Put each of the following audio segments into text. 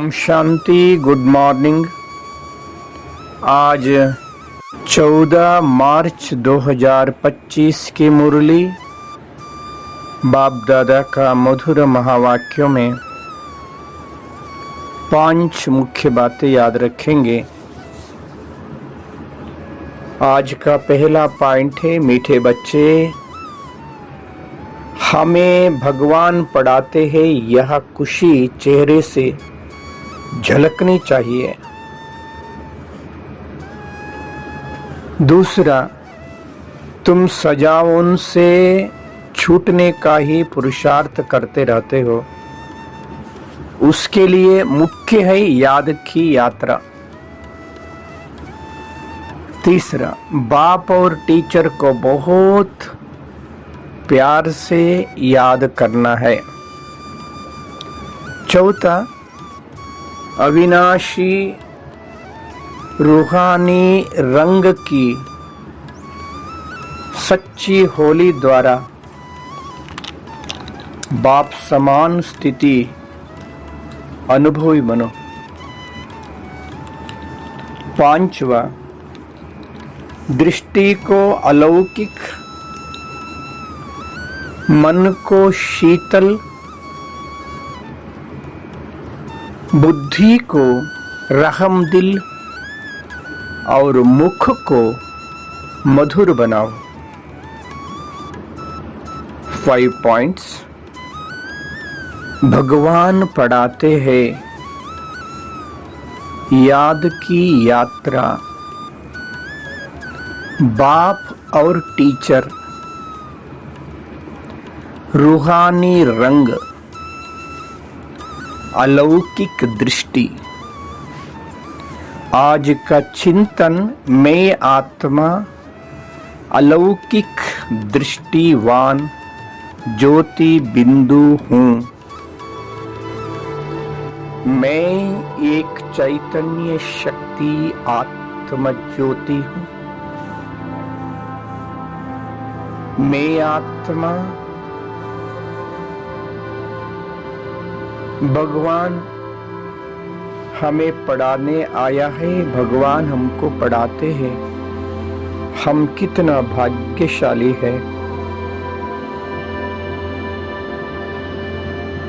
Om Shanti. Good morning. आज 14 मार्च 2025 की मुरली बाप दादा का मधुर महावाक्यों में 5 मुख्य बातें याद रखेंगे। आज का पहला पॉइंट है, मीठे बच्चे, हमें भगवान पढ़ाते हैं, यह खुशी चेहरे से झलकनी चाहिए। दूसरा, तुम सजाओं से छूटने का ही पुरुषार्थ करते रहते हो, उसके लिए मुख्य है याद की यात्रा। तीसरा, बाप और टीचर को बहुत प्यार से याद करना है। चौथा, अविनाशी रूहानी रंग की सच्ची होली द्वारा बाप समान स्थिति अनुभवी बनो। पांचवा, दृष्टि को अलौकिक, मन को शीतल, बुद्धि को रहमदिल और मुख को मधुर बनाओ। 5 पॉइंट्स। भगवान पढ़ाते हैं, याद की यात्रा। बाप और टीचर, रूहानी रंग, अलौकिक दृष्टि। आज का चिंतन, मैं आत्मा अलौकिक दृष्टिवान ज्योति बिंदु हूँ। मैं एक चैतन्य शक्ति आत्म ज्योति हूँ। मैं आत्मा भगवान हमें पढ़ाने आया है, भगवान हमको पढ़ाते हैं। हम कितना भाग्यशाली है।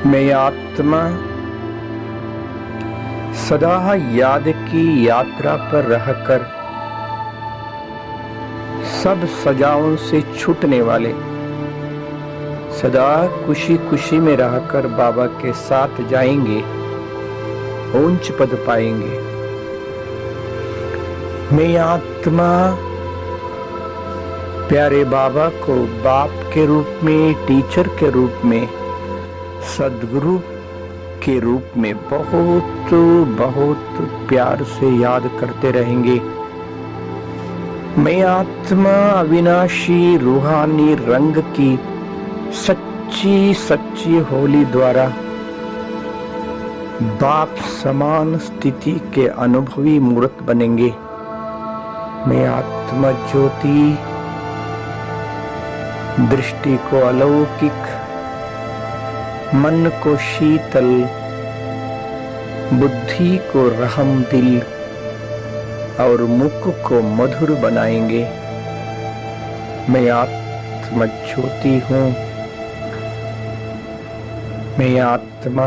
मैं आत्मा सदा याद की यात्रा पर रहकर सब सजाओं से छूटने वाले, सदा खुशी खुशी में रहकर बाबा के साथ जाएंगे, ऊंच पद पाएंगे। मैं आत्मा प्यारे बाबा को बाप के रूप में, टीचर के रूप में, सद्गुरु के रूप में बहुत बहुत प्यार से याद करते रहेंगे। मैं आत्मा अविनाशी रूहानी रंग की सच्ची सच्ची होली द्वारा बाप समान स्थिति के अनुभवी मूर्त बनेंगे। मैं आत्मा ज्योति, दृष्टि को अलौकिक, मन को शीतल, बुद्धि को रहमदिल और मुख को मधुर बनाएंगे। मैं आत्मा ज्योति हूँ। मैं आत्मा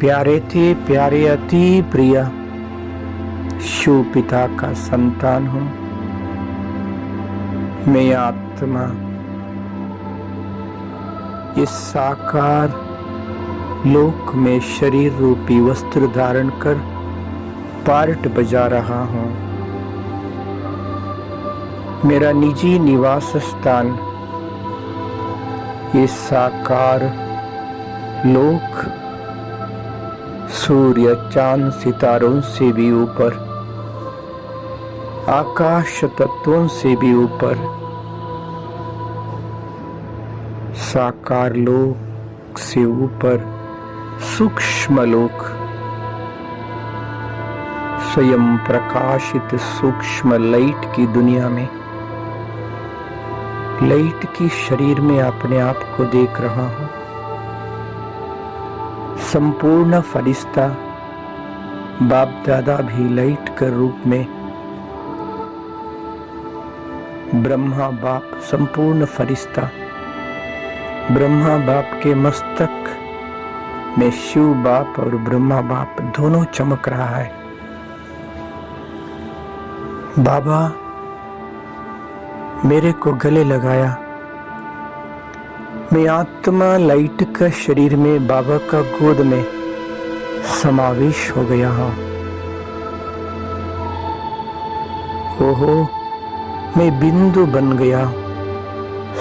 प्यारे थे प्यारे अति प्रिय शिव पिता का संतान हूँ। मैं आत्मा इस साकार लोक में शरीर रूपी वस्त्र धारण कर पार्ट बजा रहा हूँ। मेरा निजी निवास स्थान ये साकार लोक सूर्य चांद सितारों से भी ऊपर, आकाश तत्वों से भी ऊपर, साकार लोक से ऊपर सूक्ष्म लोक, स्वयं प्रकाशित सूक्ष्म लाइट की दुनिया में, लाइट की शरीर में अपने आप को देख रहा हूं। संपूर्ण फरिश्ता बाप दादा भी लाइट के रूप में, ब्रह्मा बाप संपूर्ण फरिश्ता, ब्रह्मा बाप के मस्तक में शिव बाप और ब्रह्मा बाप दोनों चमक रहा है। बाबा मेरे को गले लगाया। मैं आत्मा लाइट का शरीर में बाबा का गोद में समावेश हो गया हूं। ओहो, मैं बिंदु बन गया,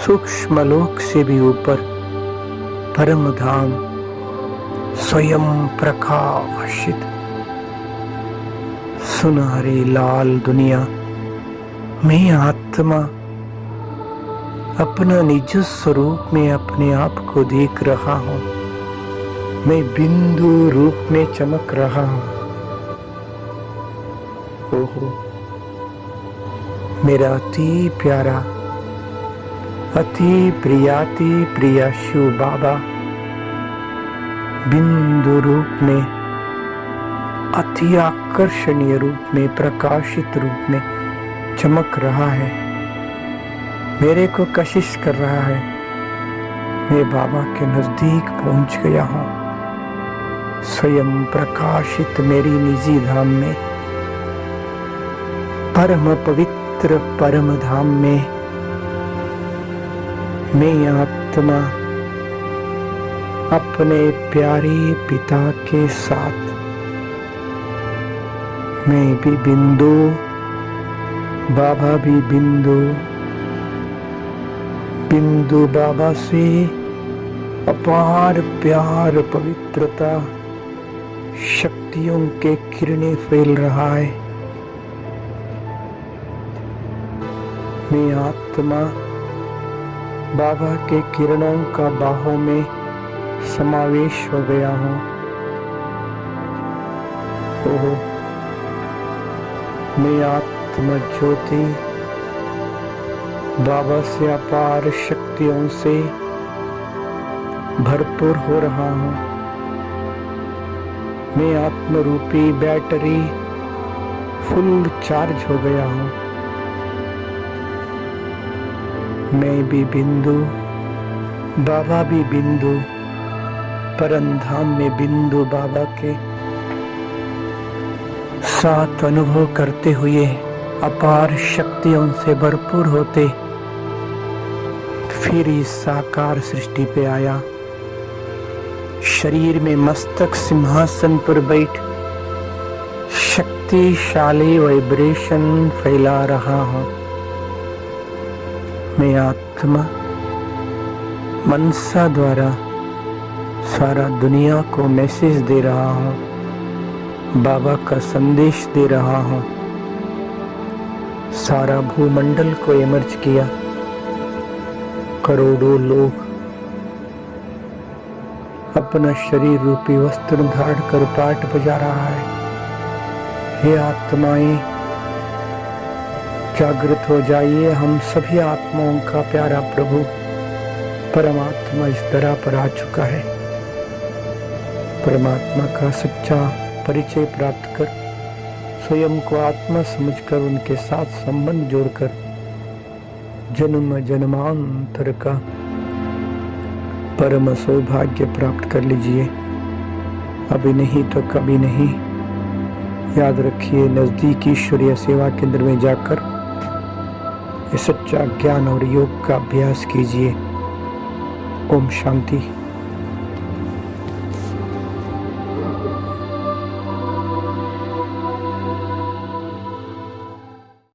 सूक्ष्म लोक से भी ऊपर परम धाम स्वयं प्रकाशित सुनहरी लाल दुनिया। मैं आत्मा अपना निज स्वरूप में अपने आप को देख रहा हूं। मैं बिंदु रूप में चमक रहा हूं। ओहो, मेरा अति प्यारा, अति प्रिया शिव बाबा बिंदु रूप में, अति आकर्षणीय रूप में, प्रकाशित रूप में चमक रहा है। मेरे को कशिश कर रहा है। मैं बाबा के नजदीक पहुंच गया हूं। स्वयं प्रकाशित मेरी निजी धाम में, परम पवित्र परम धाम में मैं आत्मा अपने प्यारे पिता के साथ, मैं भी बिंदु, बाबा भी बिंदु, बिंदु बाबा से अपार प्यार, पवित्रता, शक्तियों के किरणें फैल रहा है। मैं आत्मा बाबा के किरणों का बाहों में समावेश हो गया हूं। ओहो, मैं आत्मा ज्योति बाबा से अपार शक्तियों से भरपूर हो रहा हूं। मैं आत्मरूपी बैटरी फुल चार्ज हो गया हूं। मैं भी बिंदु, बाबा भी बिंदु, परमधाम में बिंदु बाबा के साथ अनुभव करते हुए अपार शक्तियों से भरपूर होते फिर इस साकार सृष्टि पे आया। शरीर में मस्तक सिंहासन पर बैठ शक्तिशाली वाइब्रेशन फैला रहा हूं। मैं आत्मा मनसा द्वारा सारा दुनिया को मैसेज दे रहा हूं, बाबा का संदेश दे रहा हूं। सारा भूमंडल को इमर्ज किया। करोड़ों लोग अपना शरीर रूपी वस्त्र धारण कर पाठ बजा रहा है। हे आत्माएं, जागृत हो जाइए। हम सभी आत्माओं का प्यारा प्रभु परमात्मा इस तरह पर आ चुका है। परमात्मा का सच्चा परिचय प्राप्त कर, स्वयं को आत्मा समझकर उनके साथ संबंध जोड़कर जन्म जन्मांतर का परम सौभाग्य प्राप्त कर लीजिए। अभी नहीं तो कभी नहीं। याद रखिए, नजदीकी ईश्वरीय सेवा केंद्र में जाकर सच्चा ज्ञान और योग का अभ्यास कीजिए। ओम शांति।